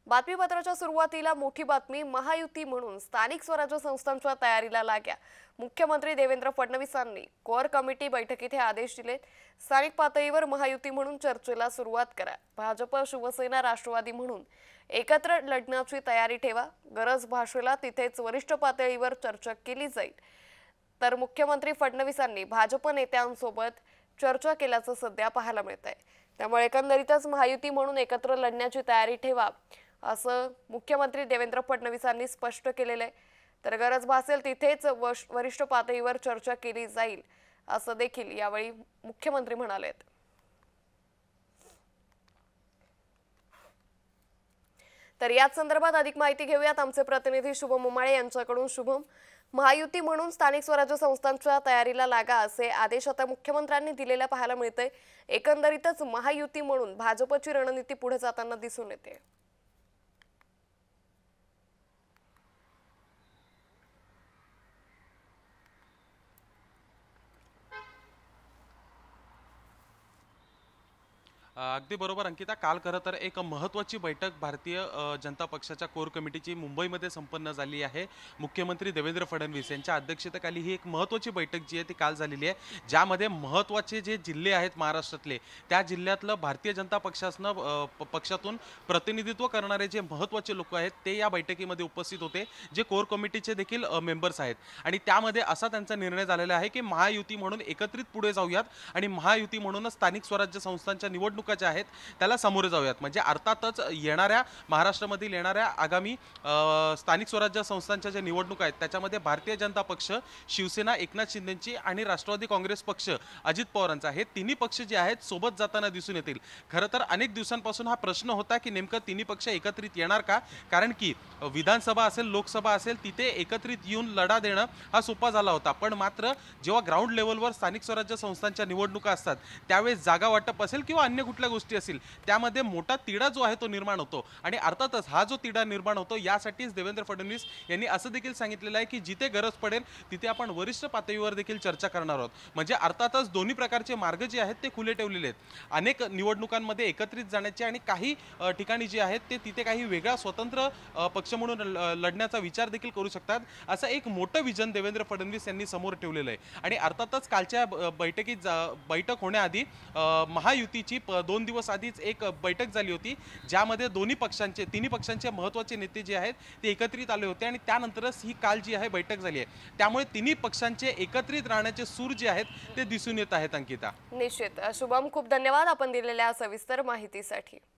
बातमीपत्राच्या सुरुवातीला मोठी बातमी महायुती म्हणून स्थानिक स्वराज्य संस्थांच्या तयारीला लाग्या। मुख्यमंत्री देवेंद्र फडणवीसांनी कोर कमिटी बैठकीत हे आदेश दिले। स्थानिक पातळीवर महायुती म्हणून चर्चेला सुरुवात करा। भाजप शिवसेना राष्ट्रवादी म्हणून एकत्र लढण्याची तयारी ठेवा। गरज भासेल तिथेच वरिष्ठ पातळीवर चर्चा केली जाईल। तर मुख्यमंत्री फडणवीसांनी भाजप नेत्यांसोबत चर्चा केल्याचं सध्या पाहायला मिळतंय। त्यामुळे एकंदरीतच महायुती म्हणून एकत्र लढण्याची तयारी ठेवा असं मुख्यमंत्री देवेंद्र फडणवीसांनी स्पष्ट केलेलं आहे। तर गरज भासेल तिथेच वरिष्ठ पातळीवर चर्चा केली जाईल असं देखील यावेळी मुख्यमंत्री म्हणाले। तर याच संदर्भात अधिक माहिती घेऊयात आमचे प्रतिनिधी शुभम उमाळे यांच्याकडून। शुभम, महायुती म्हणून स्थानिक स्वराज्य संस्थांच्या तयारीला लागा असे आदेश आता मुख्यमंत्र्यांनी दिलेल्या पाहायला मिळते। एकंदरीतच महायुती म्हणून भाजपची रणनीती पुढे जाताना दिसून येते। अगदी बरोबर अंकिता, काल खरं तर एक महत्त्वाची बैठक भारतीय जनता पक्षाच्या कोर कमिटीची मुंबईमध्ये संपन्न झाली आहे। मुख्यमंत्री देवेंद्र फडणवीस यांच्या अध्यक्षतेखाली ही एक महत्त्वाची बैठक जी आहे ती काल झालेली आहे, ज्यामध्ये महत्त्वाचे जे जिल्हे आहेत महाराष्ट्रातले त्या जिल्ह्यातलं भारतीय जनता पक्षातून प्रतिनिधित्व करणारे जे महत्त्वाचे लोक आहेत ते या बैठकीमध्ये उपस्थित होते, जे कोर कमिटीचे देखील मेंबर्स आहेत। आणि त्यामध्ये असा त्यांचा निर्णय झालेला आहे की महायुती म्हणून एकत्रित पुढे जाऊयात आणि महायुती म्हणूनच स्थानिक स्वराज्य संस्थांच्या निवडणुका ज्या आहेत त्याला सामोरे जाऊयात। म्हणजे अर्थातच येणाऱ्या महाराष्ट्रामधील येणाऱ्या आगामी स्थानिक स्वराज्य संस्थांच्या ज्या निवडणुका आहेत त्याच्यामध्ये भारतीय जनता पक्ष, शिवसेना एकनाथ शिंदेची आणि राष्ट्रवादी काँग्रेस पक्ष अजित पवारांचा हे तिन्ही पक्ष जे आहेत सोबत जाताना दिसून येतील। खरं तर अनेक दिवसांपासून हा प्रश्न होता की नेमकं तिन्ही पक्ष एकत्रित येणार का, कारण की विधानसभा असेल लोकसभा असेल तिथे एकत्रित येऊन लढा देणं हा सोपा झाला होता, पण मात्र जेव्हा ग्राउंड लेवलवर स्थानिक स्वराज्य संस्थांच्या निवडणुका असतात त्यावेळेस जागा वाटप असेल किंवा अन्य कुठल्या गोष्टी असतील त्यामध्ये मोठा तिढा जो आहे तो निर्माण होतो। आणि अर्थातच हा जो तिढा निर्माण होतो यासाठीच देवेंद्र फडणवीस यांनी असं देखील सांगितलेलं आहे की जिथे गरज पडेल तिथे आपण वरिष्ठ पातळीवर देखील चर्चा करणार आहोत। म्हणजे अर्थातच दोन्ही प्रकारचे मार्ग जे आहेत ते खुले ठेवलेले आहेत। अनेक निवडणुकांमध्ये एकत्रित जाण्याचे आणि काही ठिकाणी जे आहेत ते तिथे काही वेगळा स्वतंत्र पक्ष म्हणून लढण्याचा विचार देखील करू शकतात, असं एक मोठं विजन देवेंद्र फडणवीस यांनी समोर ठेवलेलं आहे। आणि अर्थातच कालच्या बैठक होण्याआधी महायुतीची 2 दिवस आधीच एक बैठक झाली होती, ज्यामध्ये तिन्ही पक्षांचे महत्त्वाचे नेते जे आहेत ते एकत्रित आले होते आणि त्यानंतरच ही काल जी आहे बैठक झाली आहे। त्यामुळे तिन्ही पक्षांचे एकत्रित राहण्याचे सूर जे आहेत ते दिसून येत आहेत अंकिता। निश्चित शुभम, खूप धन्यवाद आपण दिलेल्या सविस्तर माहितीसाठी।